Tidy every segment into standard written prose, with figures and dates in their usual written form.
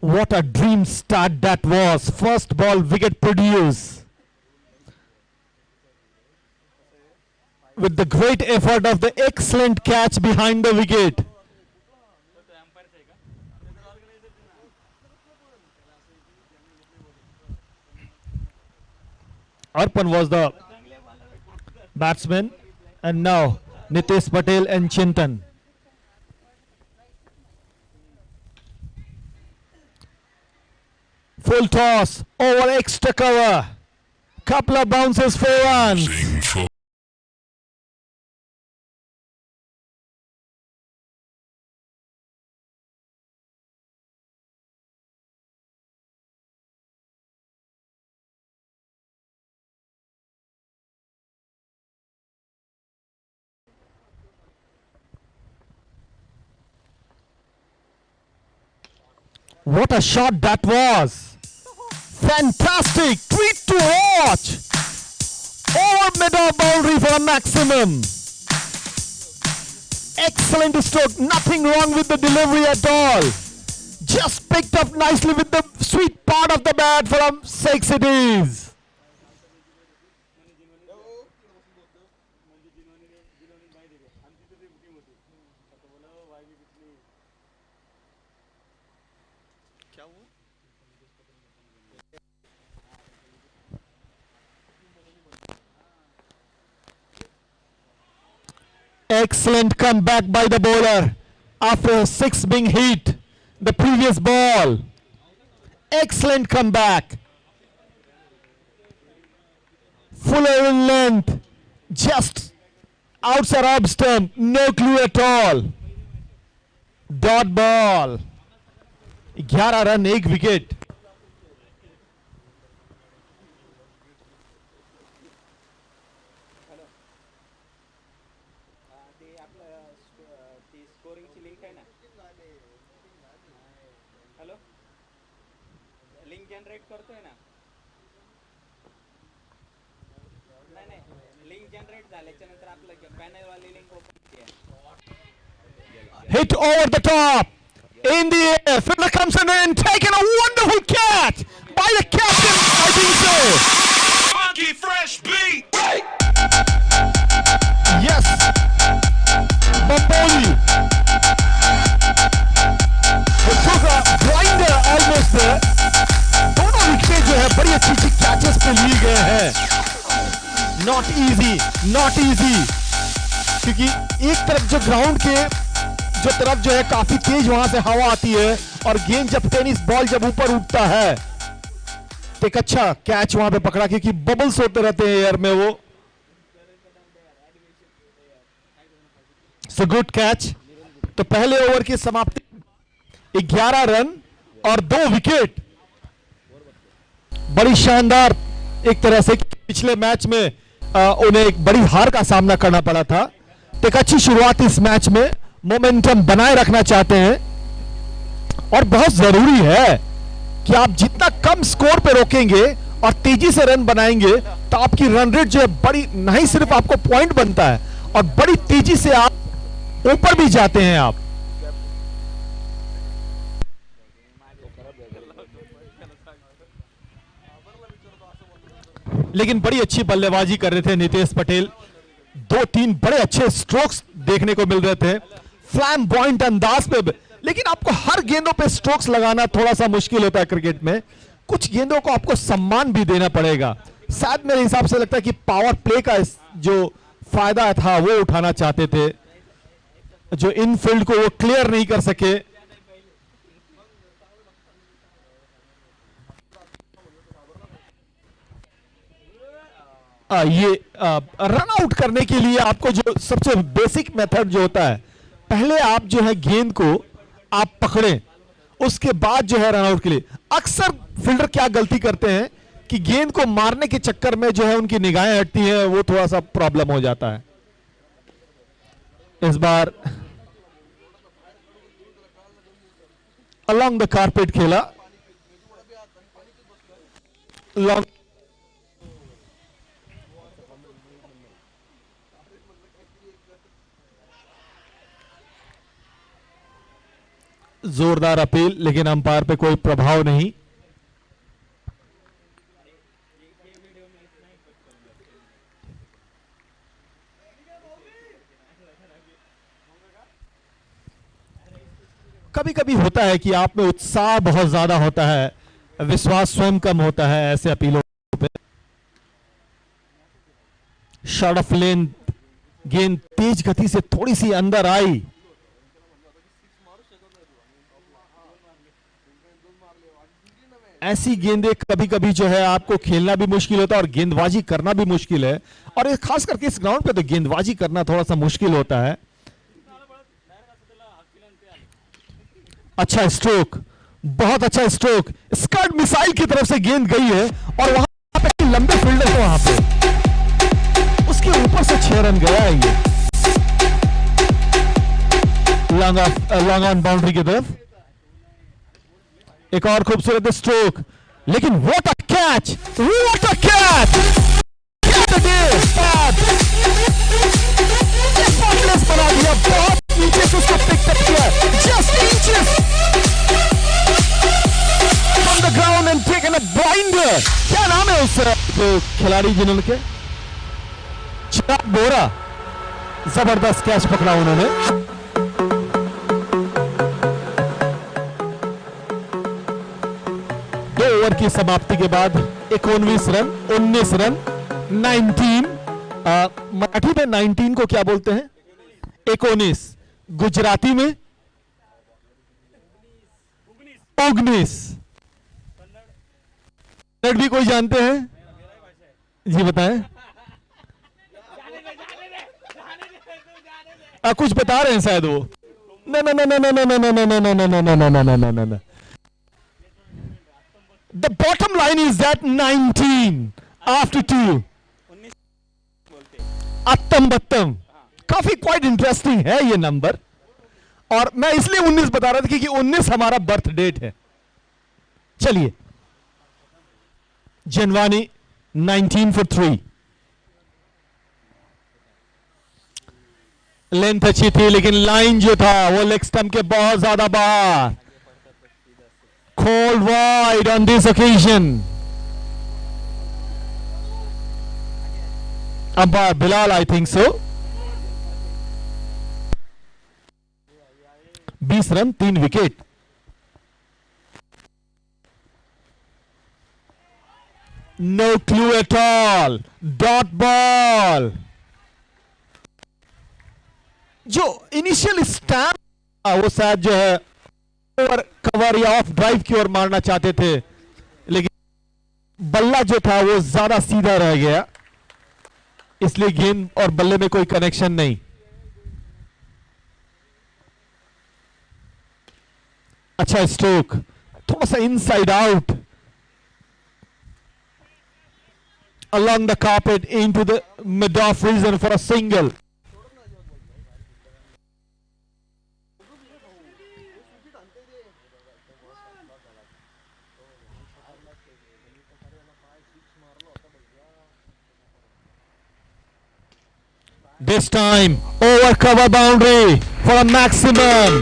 What a dream start that was. First ball wicket produce. With the great effort of the excellent catch behind the wicket. Arpan was the batsman, and now Nitesh Patel and Chintan. Full toss over extra cover. Couple of bounces for runs. What a shot that was! Fantastic! Treat to watch! Over mid-off boundary for a maximum. Excellent stroke. Nothing wrong with the delivery at all. Just picked up nicely with the sweet part of the bat for a 6 it is. Excellent comeback by the bowler after 6 being hit the previous ball. Excellent comeback. Fuller in length, just outside off stump, no clue at all. Dot ball. 11 run 1 wicket. Hit over the top, in the air, fielder comes in, taking a wonderful catch by the captain, I think so. Funky fresh beat. Yes, Bamboli. It took a blinder almost there. दोनों wicket जो है बड़ी अच्छी अच्छी catches पे लिए गए हैं. Not easy, not easy. क्योंकि एक तरफ जो ग्राउंड के जो तरफ जो है काफी तेज वहां से हवा आती है और गेंद जब टेनिस बॉल जब ऊपर उठता है तो एक अच्छा कैच वहां पे पकड़ा क्योंकि बबल्स होते रहते हैं एयर में वो. So good catch. तो पहले ओवर की समाप्ति 11 रन और 2 विकेट. बड़ी शानदार एक तरह से पिछले मैच में उन्हें एक बड़ी हार का सामना करना पड़ा था. तो एक अच्छी शुरुआत इस मैच में मोमेंटम बनाए रखना चाहते हैं और बहुत जरूरी है कि आप जितना कम स्कोर पे रोकेंगे और तेजी से रन बनाएंगे तो आपकी रन रेट जो है बड़ी नहीं सिर्फ आपको पॉइंट बनता है और बड़ी तेजी से आप ऊपर भी जाते हैं आप. लेकिन बड़ी अच्छी बल्लेबाजी कर रहे थे नितेश पटेल. 2-3 बड़े अच्छे स्ट्रोक्स देखने को मिल रहे थे फ्लैम्बॉयंट अंदाज पे. लेकिन आपको हर गेंदों पे स्ट्रोक्स लगाना थोड़ा सा मुश्किल होता है क्रिकेट में. कुछ गेंदों को आपको सम्मान भी देना पड़ेगा. शायद मेरे हिसाब से लगता है कि पावर प्ले का जो फायदा था वो उठाना चाहते थे. जो इनफील्ड को वो क्लियर नहीं कर सके. ये रन आउट करने के लिए आपको जो सबसे बेसिक मेथड जो होता है, पहले आप जो है गेंद को आप पकड़ें, उसके बाद जो है रन आउट के लिए. अक्सर फील्डर क्या गलती करते हैं कि गेंद को मारने के चक्कर में जो है उनकी निगाहें हटती हैं, वो थोड़ा सा प्रॉब्लम हो जाता है. इस बार अलोंग द कारपेट खेला. लॉन्ग जोरदार अपील, लेकिन अंपायर पे कोई प्रभाव नहीं। कभी कभी होता है कि आप में उत्साह बहुत ज्यादा होता है, विश्वास स्वयं कम होता है ऐसे अपीलों पे। शॉर्ट ऑफ लेन, गेंद तेज गति से थोड़ी सी अंदर आई। ऐसी गेंदें कभी कभी जो है आपको खेलना भी मुश्किल होता है और गेंदबाजी करना भी मुश्किल है, और खास करके इस ग्राउंड पे तो गेंदबाजी करना थोड़ा सा मुश्किल होता है। अच्छा स्ट्रोक, बहुत अच्छा स्ट्रोक, स्कर्ट मिसाइल की तरफ से गेंद गई है और वहां पे लंबे फील्डर को वहां पे उसके ऊपर से 6 रन गया है ये लॉन्ग ऑन बाउंड्री की तरफ। एक और खूबसूरत स्ट्रोक, लेकिन what a catch, what a catch, बना दिया, बहुत नीचे से उसको पिक अप किया, just inches from the ground and taken a blinder. क्या नाम है उस खिलाड़ी जिन्होंने चिराग बोरा, जबरदस्त कैच पकड़ा उन्होंने। ओवर की समाप्ति के बाद 19 रन, 19 रन, 19, मराठी में 19 को क्या बोलते हैं? 19, गुजराती में 19। कन्नड़ भी कोई जानते हैं? जी बताएं। कुछ बता रहे हैं शायद वो। ना ना ना ना ना ना ना ना ना ना ना ना ना ना ना ना ना ना। The bottom line is that 19 after 2. अत्तम बत्तम, काफी क्वाइट इंटरेस्टिंग है ये नंबर, और मैं इसलिए 19 बता रहा था क्योंकि 19 हमारा बर्थ डेट है। चलिए, जनवानी 19 for 3। लेंथ अच्छी थी, लेकिन लाइन जो था वो लेग स्टंप के बहुत ज्यादा बाहर। Called wide on this occasion. Umpire Bilal, I think so. 20 run, 3 wicket. No clue at all. Dot ball. जो इनिशियल स्टैंप वो शायद जो है ओवर कवर या ऑफ ड्राइव की ओर मारना चाहते थे, लेकिन बल्ला जो था वो ज्यादा सीधा रह गया, इसलिए गेंद और बल्ले में कोई कनेक्शन नहीं। अच्छा स्ट्रोक, थोड़ा सा inside out along the carpet into the mid-off region for a single. This time over cover boundary for a maximum.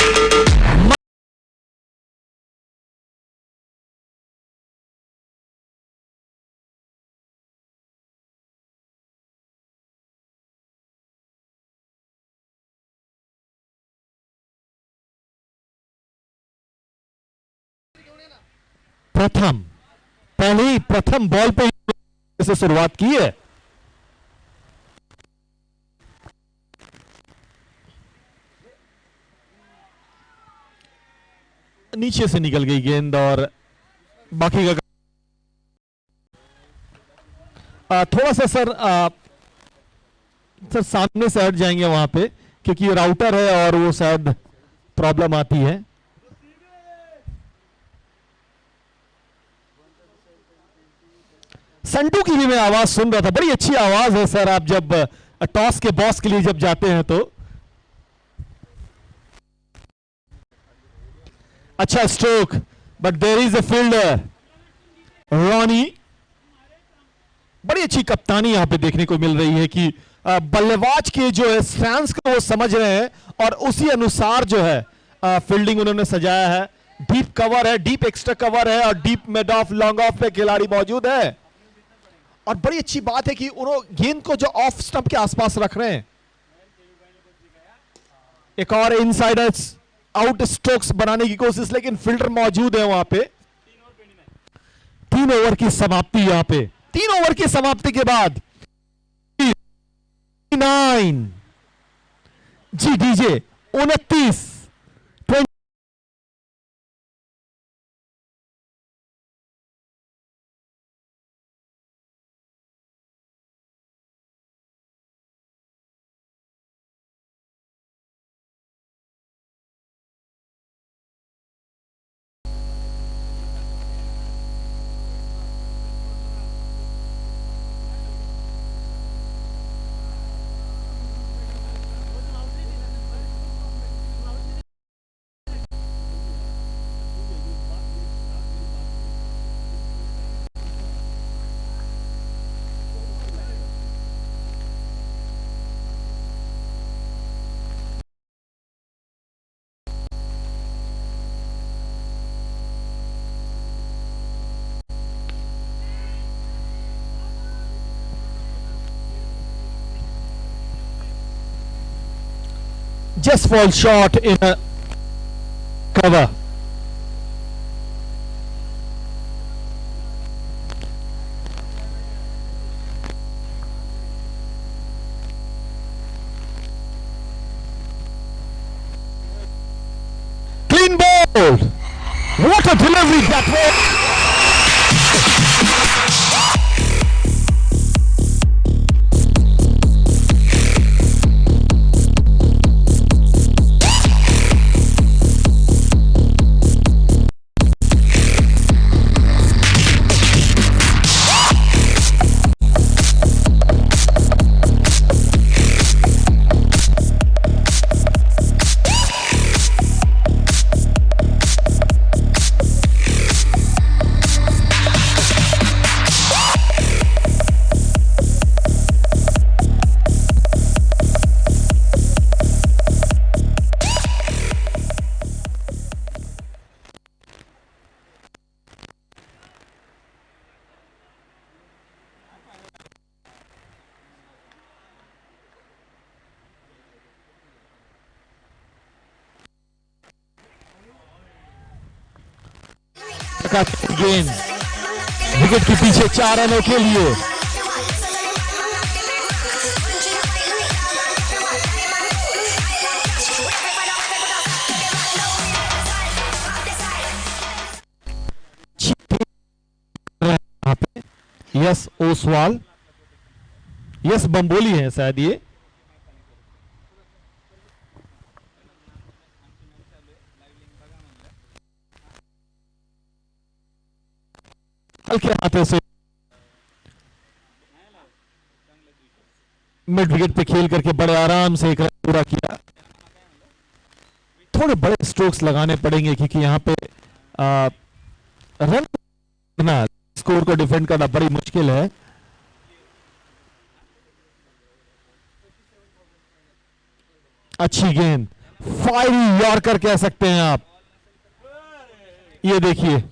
प्रथम, पहली प्रथम बॉल पे से शुरुआत की है। नीचे से निकल गई गेंद और बाकी का थोड़ा सा सर सामने से हट जाएंगे वहां पे, क्योंकि राउटर है और वो शायद प्रॉब्लम आती है। संटू की भी मैं आवाज सुन रहा था, बड़ी अच्छी आवाज है सर, आप जब टॉस के बॉस के लिए जब जाते हैं तो। अच्छा stroke, but there is a fielder Ronnie. बड़ी अच्छी कप्तानी यहां पे देखने को मिल रही है कि बल्लेबाज के जो है स्टैंस को वो समझ रहे हैं और उसी अनुसार जो है फील्डिंग उन्होंने सजाया है। डीप कवर है, डीप एक्स्ट्रा कवर है और deep mid of long off पे खिलाड़ी मौजूद है। और बड़ी अच्छी बात है कि उन्होंने गेंद को जो ऑफ स्टंप के आसपास रख रहे हैं। एक और इनसाइडर्स आउट स्ट्रोक्स बनाने की कोशिश, लेकिन फील्डर मौजूद है वहां पे। 3 ओवर की समाप्ति, यहां पे 3 ओवर की समाप्ति के बाद 9 जी DJ 29 just fall short in a cover. Clean ball. What a delivery that was. गेंद विकेट के पीछे 4 रनों के लिए। यस ओसवाल, यस बम्बोली है शायद ये। हल्के हाथों से मिड विकेट पे खेल करके बड़े आराम से एक रन पूरा किया। थोड़े बड़े स्ट्रोक्स लगाने पड़ेंगे क्योंकि यहाँ पे रन करना, स्कोर को डिफेंड करना बड़ी मुश्किल है। अच्छी गेंद, फायरी यॉर्कर कह सकते हैं आप। ये देखिए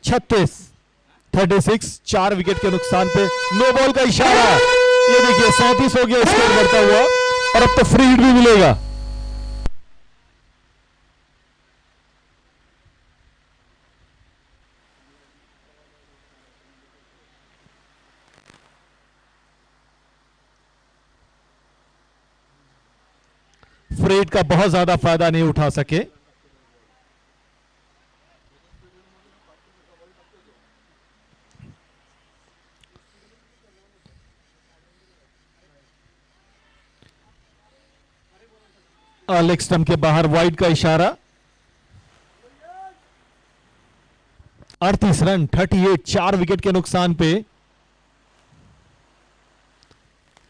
36 4 विकेट के नुकसान पे नो बॉल का इशारा। ये देखिए 37 हो गया स्कोर बढ़ता हुआ और अब तो फ्री हिट भी मिलेगा। फ्री हिट का बहुत ज्यादा फायदा नहीं उठा सके। लेग स्टंप के बाहर वाइड का इशारा। 38 रन 38 4 विकेट के नुकसान पे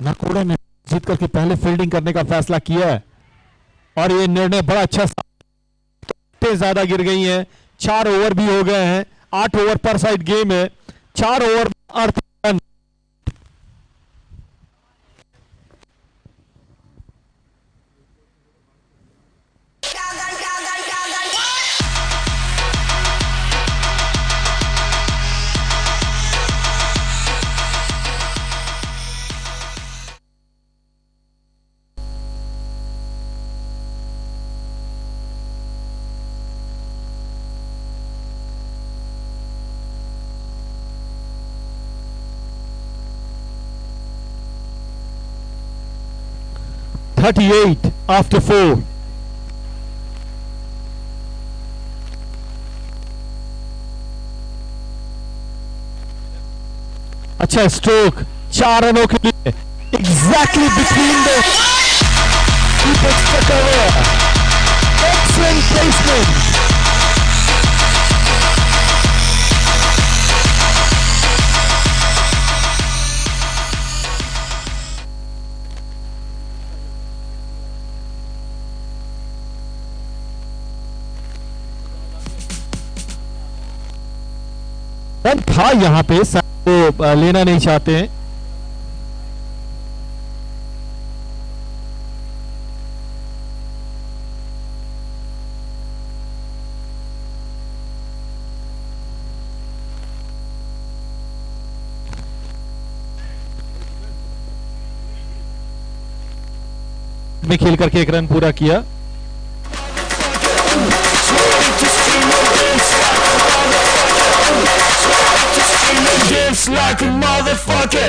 नाकोड़ा ने जीत करके पहले फील्डिंग करने का फैसला किया है और ये निर्णय बड़ा अच्छा। ज्यादा गिर गई हैं, 4 ओवर भी हो गए हैं, 8 ओवर पर साइड गेम है, 4 ओवर 8 रन। 38 after 4. अच्छा स्ट्रोक 4 रनों के लिए exactly between the excellent placement. Run था यहां पे, वो लेना नहीं चाहते हैं. में खेल करके 1 रन पूरा किया. Just like a motherfucker.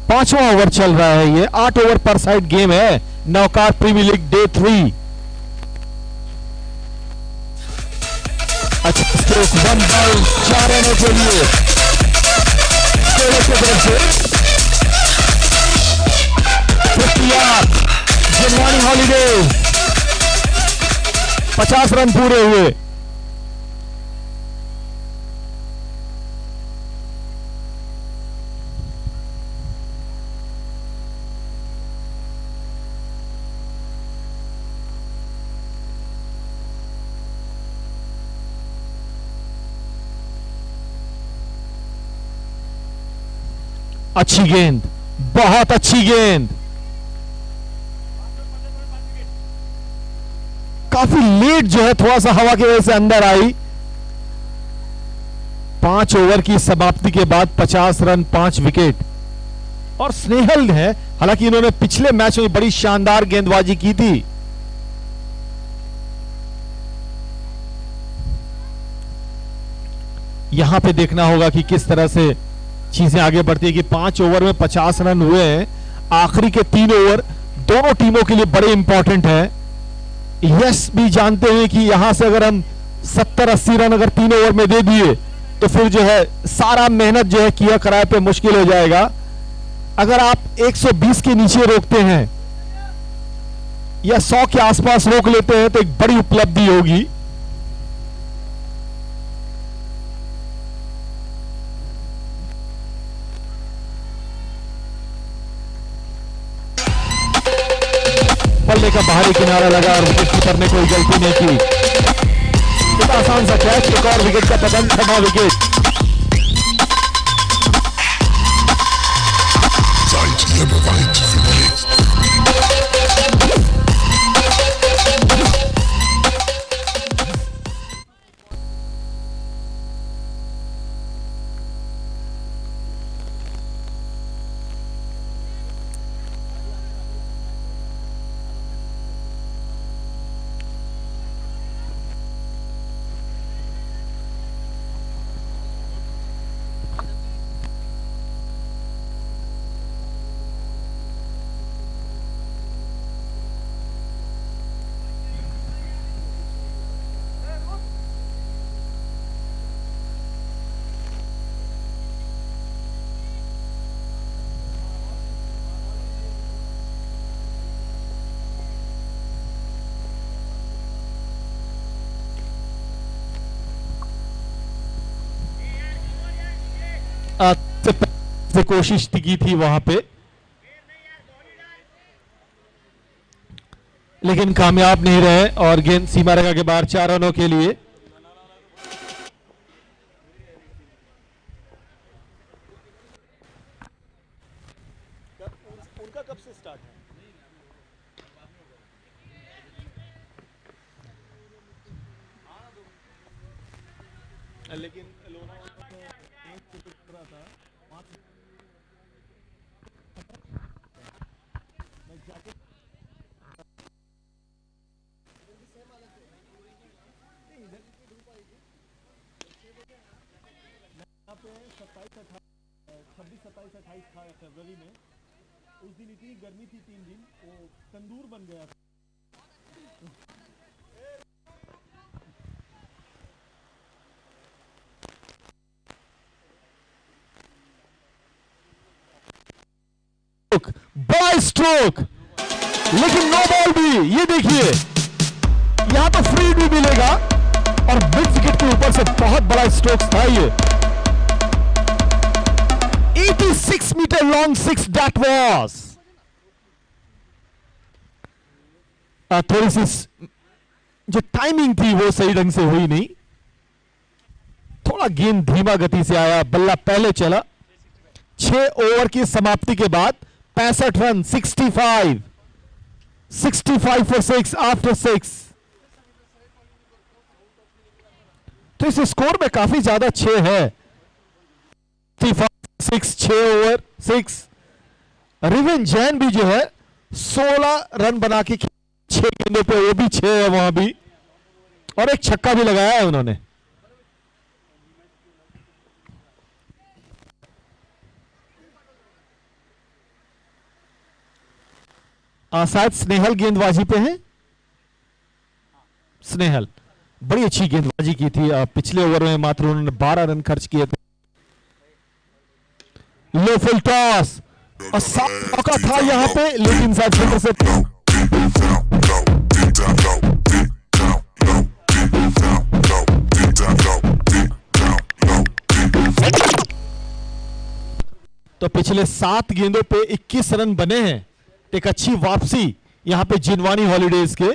पांचवा ओवर चल रहा है. ये 8 ओवर पर साइड गेम है. नौकार प्रीमियर लीग डे 3. अच्छा स्ट्रोक 1 बॉल 4 रनों के लिए की तरफ से. 50 हॉलीडे 50 रन पूरे हुए. अच्छी गेंद, बहुत अच्छी गेंद. काफी लेट जो है, थोड़ा सा हवा की वजह से अंदर आई. 5 ओवर की समाप्ति के बाद 50 रन 5 विकेट. और स्नेहल है, हालांकि इन्होंने पिछले मैच में बड़ी शानदार गेंदबाजी की थी. यहां पे देखना होगा कि किस तरह से चीजें आगे बढ़ती है. कि 5 ओवर में 50 रन हुए हैं. आखिरी के 3 ओवर दोनों टीमों के लिए बड़े इंपॉर्टेंट हैं. यस भी जानते हैं कि यहां से अगर हम 70-80 रन अगर 3 ओवर में दे दिए तो फिर जो है सारा मेहनत जो है किया कराए पे मुश्किल हो जाएगा. अगर आप 120 के नीचे रोकते हैं या 100 के आसपास रोक लेते हैं तो एक बड़ी उपलब्धि होगी. बल्ले का बाहरी किनारा लगा और विकेट कीपर ने कोई गलती नहीं की. कितना आसान सा कैच, एक और विकेट का पतन, 6वां विकेट। से कोशिश की थी वहां पे, लेकिन कामयाब नहीं रहे और गेंद सीमा रेखा के बाहर 4 रनों के लिए। उनका कब से स्टार्ट है? लेकिन फरवरी में उस दिन इतनी गर्मी थी, 3 दिन वो तंदूर बन गया था। बड़ा स्ट्रोक, लेकिन नो बॉल भी। ये देखिए यहां तो फ्री भी मिलेगा और मिड विकेट के ऊपर से बहुत बड़ा स्ट्रोक था ये। 86 meter long 6 that was। थोड़ी सी जो टाइमिंग थी वो सही ढंग से हुई नहीं, थोड़ा गेंद धीमा गति से आया, बल्ला पहले चला। 6 ओवर की समाप्ति के बाद 65 रन, 65 for 6 आफ्टर 6। तो इस स्कोर में काफी ज्यादा 6 है। 6 ओवर 6। रिवेन जैन भी जो है 16 रन बना के 6 गेंदों पे, वो भी 6 है वहां भी, और एक छक्का भी लगाया है उन्होंने। शायद स्नेहल गेंदबाजी पे है। स्नेहल बड़ी अच्छी गेंदबाजी की थी। पिछले ओवर में मात्र उन्होंने 12 रन खर्च किए थे। लो फुल टॉस और मौका था यहां पे, लेकिन साइड फील्डर से तो पिछले 7 गेंदों पे 21 रन बने हैं। एक अच्छी वापसी यहां पे जिनवानी हॉलीडेज के।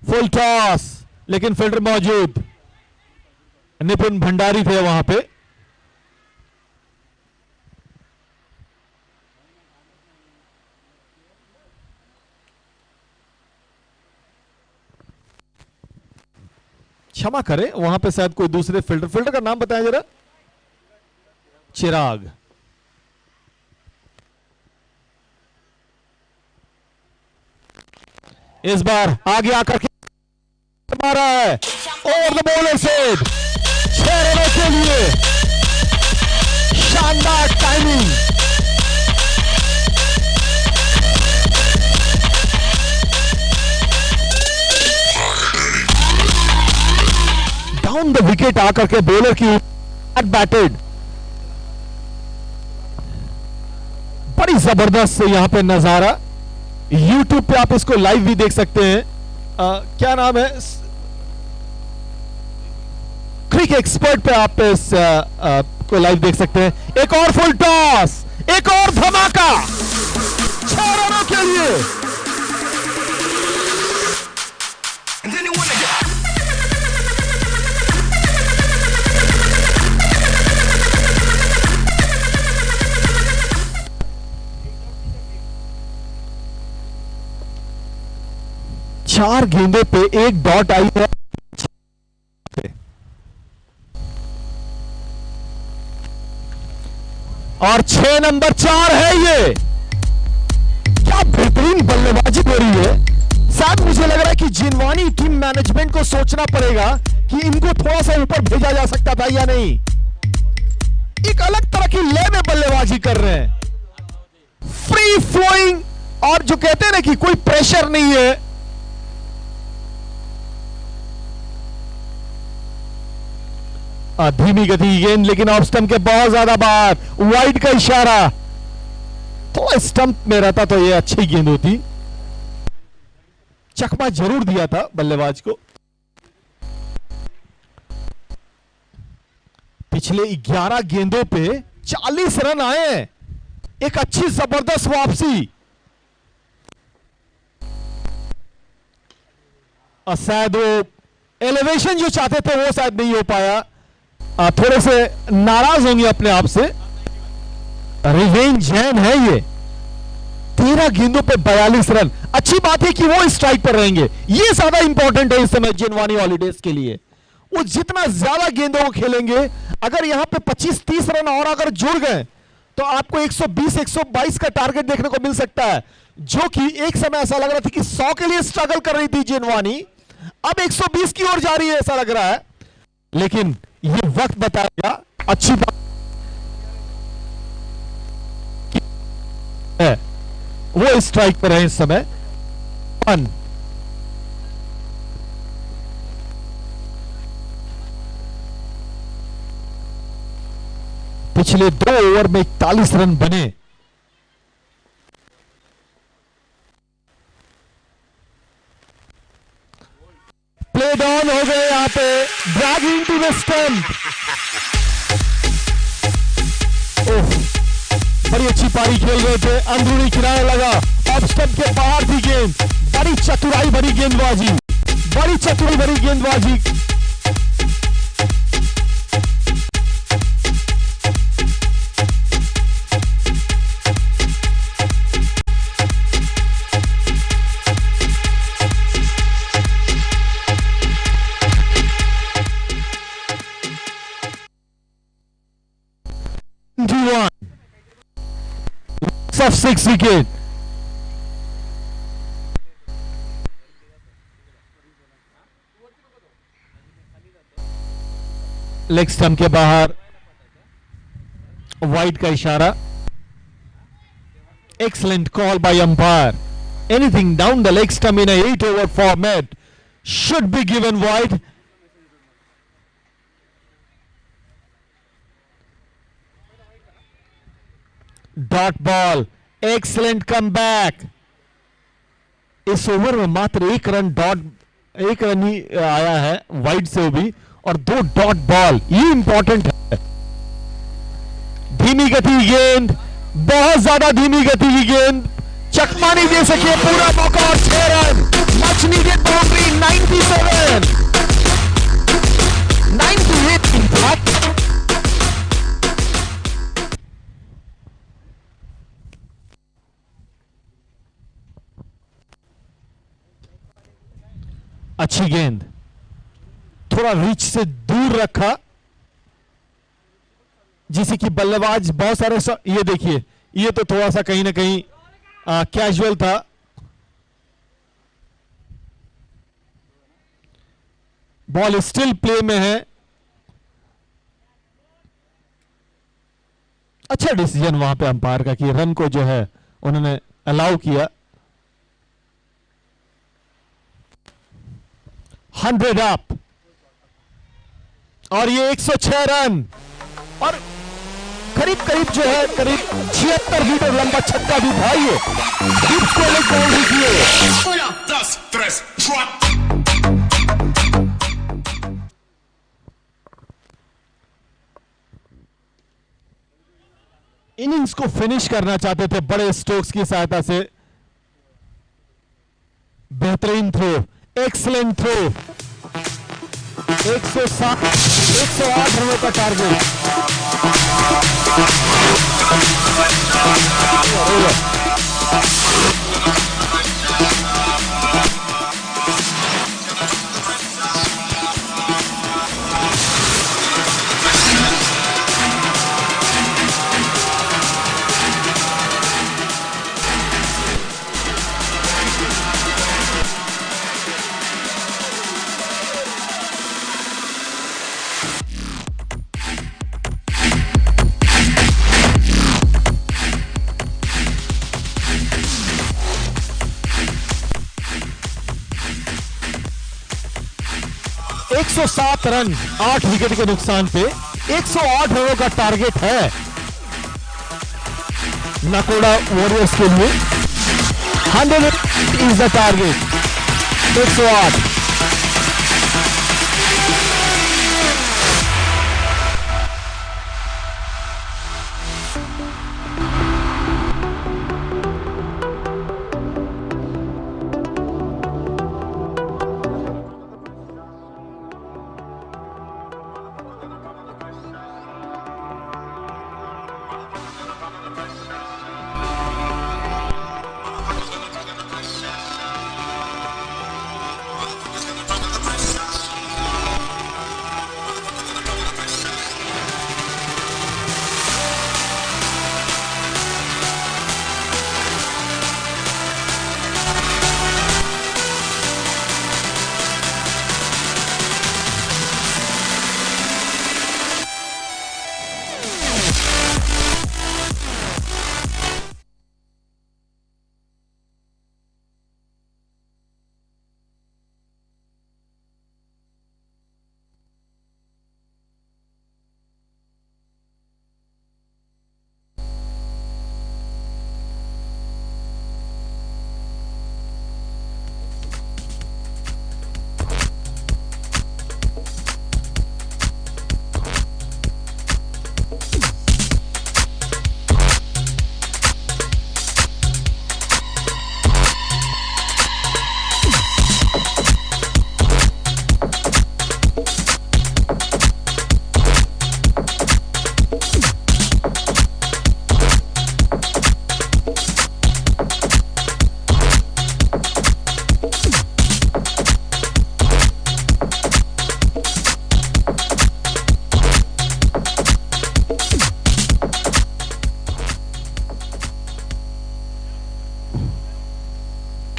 फुल टॉस, लेकिन फील्डर मौजूद, निपुण भंडारी थे वहां पे। क्षमा करें, वहां पे शायद कोई दूसरे फील्डर का नाम बताएं जरा। चिराग। इस बार आगे आकर के मारा है ओवर द बॉलर से 6 रनों के लिए। शानदार टाइमिंग। डाउन द विकेट आकर के बॉलर की बैटेड, बड़ी जबरदस्त यहां पे नजारा। YouTube पे आप इसको लाइव भी देख सकते हैं। क्या नाम है, क्रिक एक्सपर्ट पे आप इस को लाइव देख सकते हैं। एक और फुल टॉस, एक और धमाका 6 रनों के लिए। 4 गेंदों पे 1 डॉट आई है। और 6 नंबर 4 है ये। क्या बेहतरीन बल्लेबाजी हो रही है। शायद मुझे लग रहा है कि जिनवानी टीम मैनेजमेंट को सोचना पड़ेगा कि इनको थोड़ा सा ऊपर भेजा जा सकता था या नहीं। एक अलग तरह की ले में बल्लेबाजी कर रहे हैं, फ्री फ्लोइंग, और जो कहते हैं ना कि कोई प्रेशर नहीं है। धीमी गति की गेंद, लेकिन ऑफ स्टंप के बहुत ज्यादा बाहर, वाइड का इशारा। तो स्टंप में रहता तो ये अच्छी गेंद होती। चकमा जरूर दिया था बल्लेबाज को। पिछले 11 गेंदों पे 40 रन आए हैं। एक अच्छी जबरदस्त वापसी। और शायद वो एलिवेशन जो चाहते थे वो शायद नहीं हो पाया। थोड़े से नाराज होंगे अपने आप से। रिवेंज जैन है ये। 13 गेंदों पे 42 रन। अच्छी बात है कि वो स्ट्राइक पर रहेंगे, ये ज्यादा इंपॉर्टेंट है इस समय जिनवानी हॉलीडेज के लिए। वो जितना ज्यादा गेंदों को खेलेंगे, अगर यहां पे 25-30 रन और अगर जुड़ गए तो आपको 120-122 का टारगेट देखने को मिल सकता है, जो कि एक समय ऐसा लग रहा था कि 100 के लिए स्ट्रगल कर रही थी जिनवानी, अब 120 की ओर जा रही है ऐसा लग रहा है। लेकिन ये वक्त बताएगा। अच्छी बात है वो स्ट्राइक पर है इस समय। पिछले 2 ओवर में 41 रन बने। प्ले डाउन हो गए यहां पे। Drag into the stump. बड़ी अच्छी पारी खेल रहे थे, अंदरूनी किनारे लगा, ऑफ स्टंप के बाहर थी गेंद। बड़ी चतुराई भरी गेंदबाजी, बड़ी चतुराई भरी गेंदबाजी। Of 6 wicket. लेग स्टंप के बाहर, वाइड का इशारा। Excellent call by umpire. Anything down the leg stump in a 8-over format should be given wide. Dot ball, excellent comeback. इस ओवर में मात्र 1 रन ही आया है वाइड से भी, और 2 डॉट बॉल, ये इंपॉर्टेंट है। धीमी गति की गेंद, बहुत ज्यादा धीमी गति की गेंद, चकमा नहीं दे सके, पूरा मौका और 6 run. Much needed boundary. 97, 98 in fact. अच्छी गेंद, थोड़ा रीच से दूर रखा, जिसे कि बल्लेबाज बहुत सारे ये देखिए, ये तो थोड़ा सा कहीं ना कहीं कैजुअल था। बॉल स्टिल प्ले में है। अच्छा डिसीजन वहां पे अंपायर का कि रन को जो है उन्होंने अलाउ किया। 100 अप, और ये 106 रन, और करीब करीब जो है करीब 76 मीटर लंबा छक्का भी था ये। बाउंड्री किए। इनिंग्स को फिनिश करना चाहते थे बड़े स्ट्रोक्स की सहायता से। बेहतरीन थ्रो, एक्सलेंट थ्रो। 108 रनों का टारगेट। 107 रन 8 विकेट के नुकसान पे 108 रनों का टारगेट है नकोड़ा वॉरियर्स के लिए। 100 is the target. 108।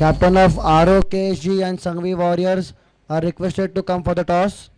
Captain of ROKSG and Sangvi Warriors are requested to come for the toss.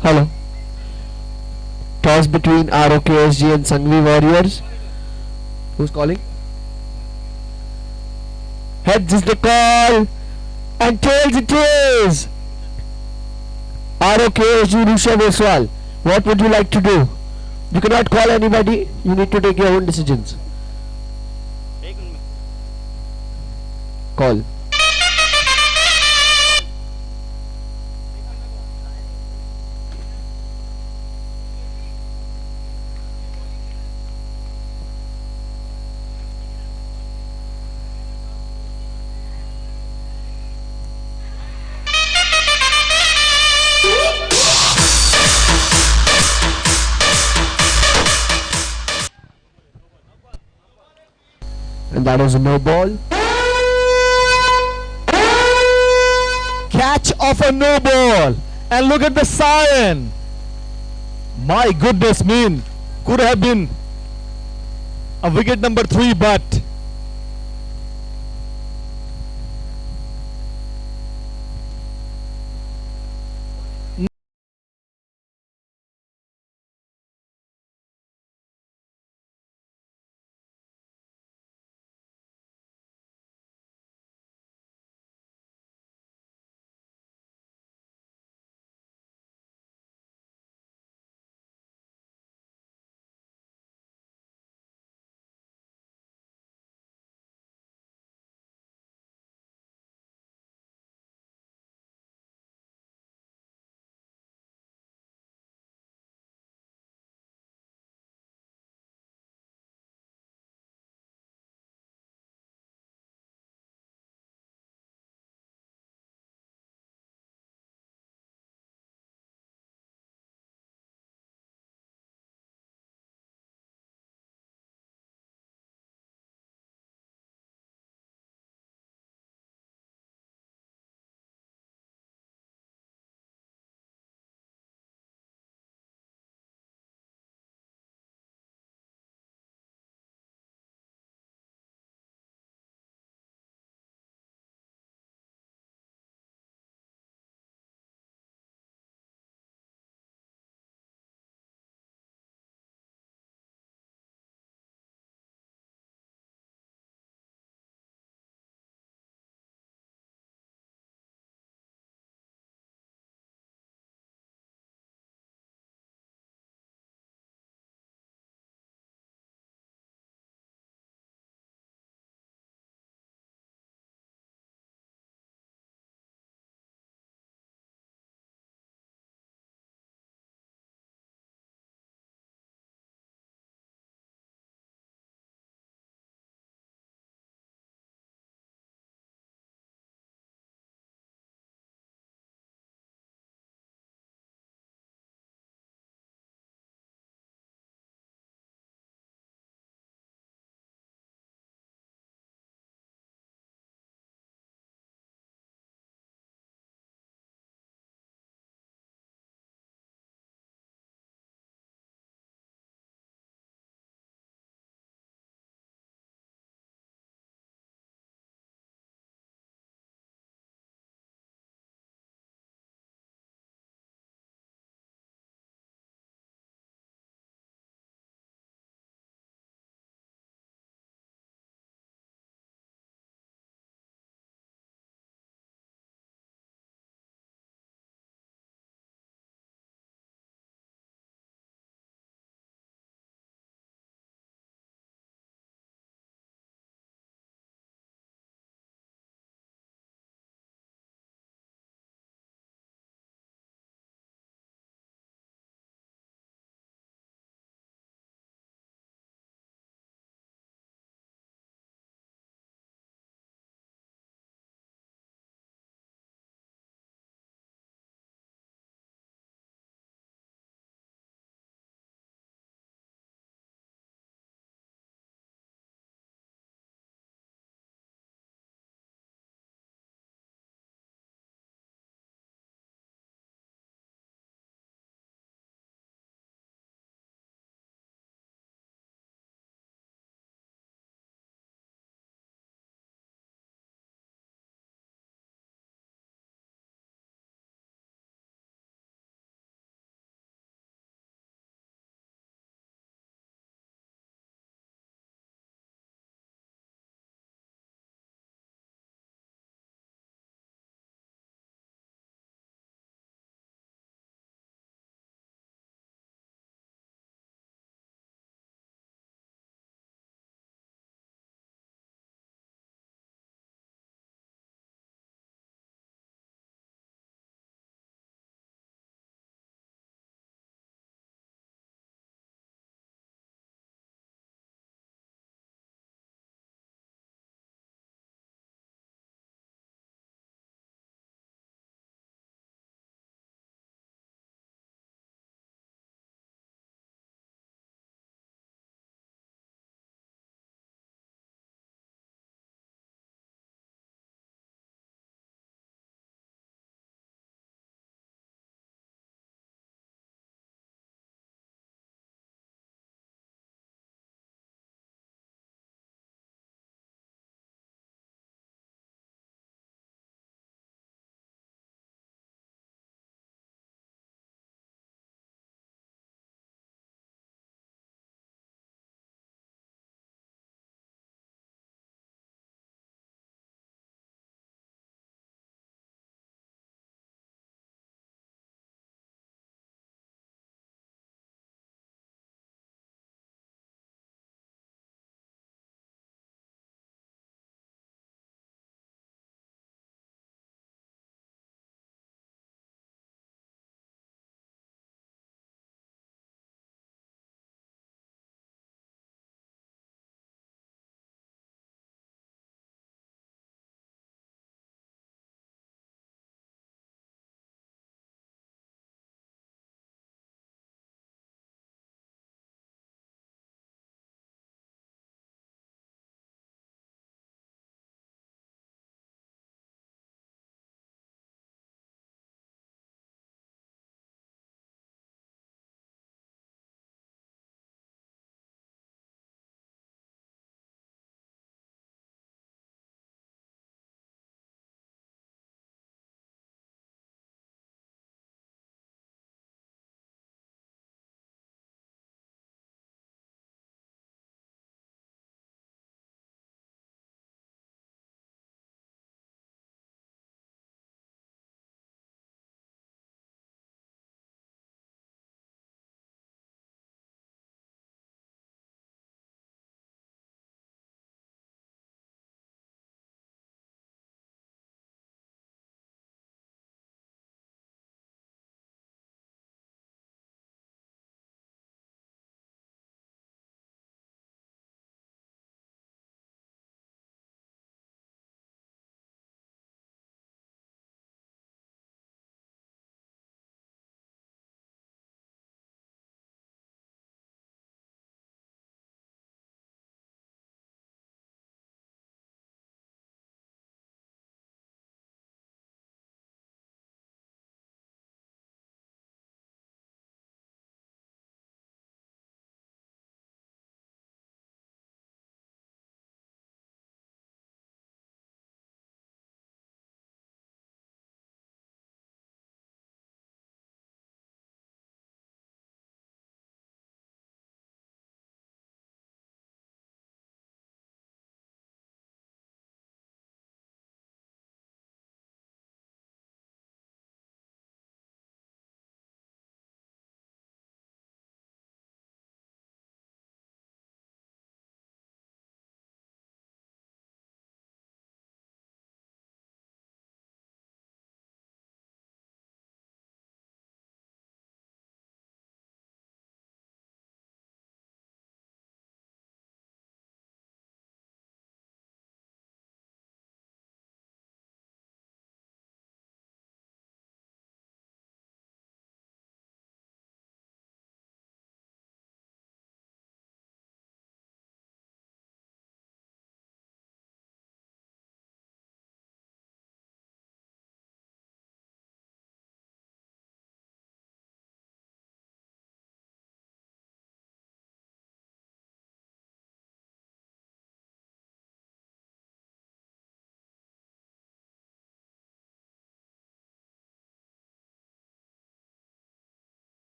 Hello. Toss between ROKSG and Sangvi Warriors. Who's calling? Heads is the call, and tails it is. ROKSG Rishabh Oswal. What would you like to do? You cannot call anybody. You need to take your own decisions. Call. And that was a no ball. Catch of a no ball. And look at the sign. My goodness, could have been a wicket number 3, but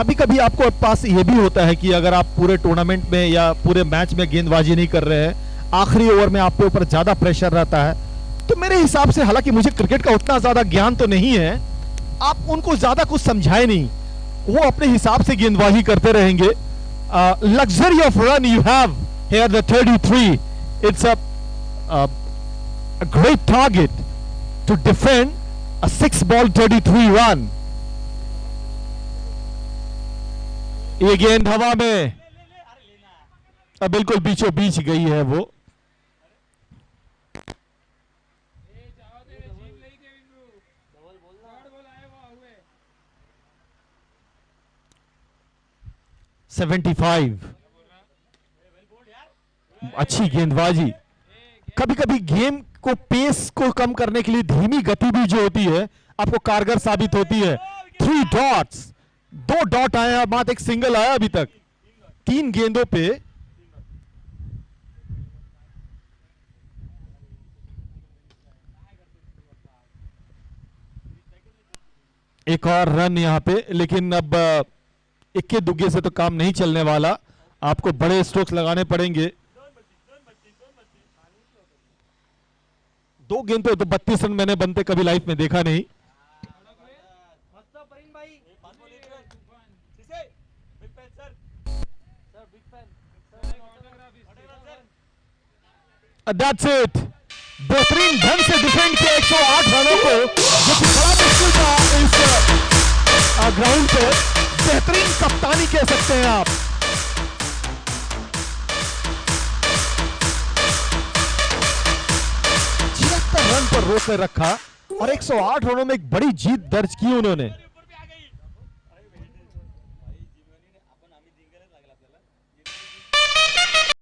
कभी कभी आपको पास ये भी होता है कि अगर आप पूरे टूर्नामेंट में या पूरे मैच में गेंदबाजी नहीं कर रहे हैं, आखिरी ओवर में आपके ऊपर ज्यादा प्रेशर रहता है, तो मेरे हिसाब से, हालांकि मुझे क्रिकेट का उतना ज्यादा ज्ञान तो नहीं है, आप उनको ज्यादा कुछ समझाए नहीं, वो अपने हिसाब से गेंदबाजी करते रहेंगे. Luxury of run you have here the 33. It's a great target to defend a 6-ball 33 run. ये गेंद हवा में बिल्कुल बीचों बीच गई है वो. सेवेंटी 75. अच्छी गेंदबाजी. कभी कभी गेम को, पेस को कम करने के लिए धीमी गति भी जो होती है आपको कारगर साबित होती है. 3 डॉट्स, 2 डॉट आए हैं, मात्र एक सिंगल आया अभी तक 3 गेंदों पे. एक और रन यहां पे, लेकिन अब इक्के दुग्गे से तो काम नहीं चलने वाला, आपको बड़े स्ट्रोक्स लगाने पड़ेंगे. 2 गेंद पे तो 32 रन मैंने बनते कभी लाइफ में देखा नहीं. That's it. बेहतरीन ढंग से डिफेंड किया 108 रनों को, जो कि बड़ा मुश्किल था इस ग्राउंड पे. बेहतरीन कप्तानी कह सकते हैं आप. रन पर रोक कर रखा और 108 रनों में एक बड़ी जीत दर्ज की उन्होंने.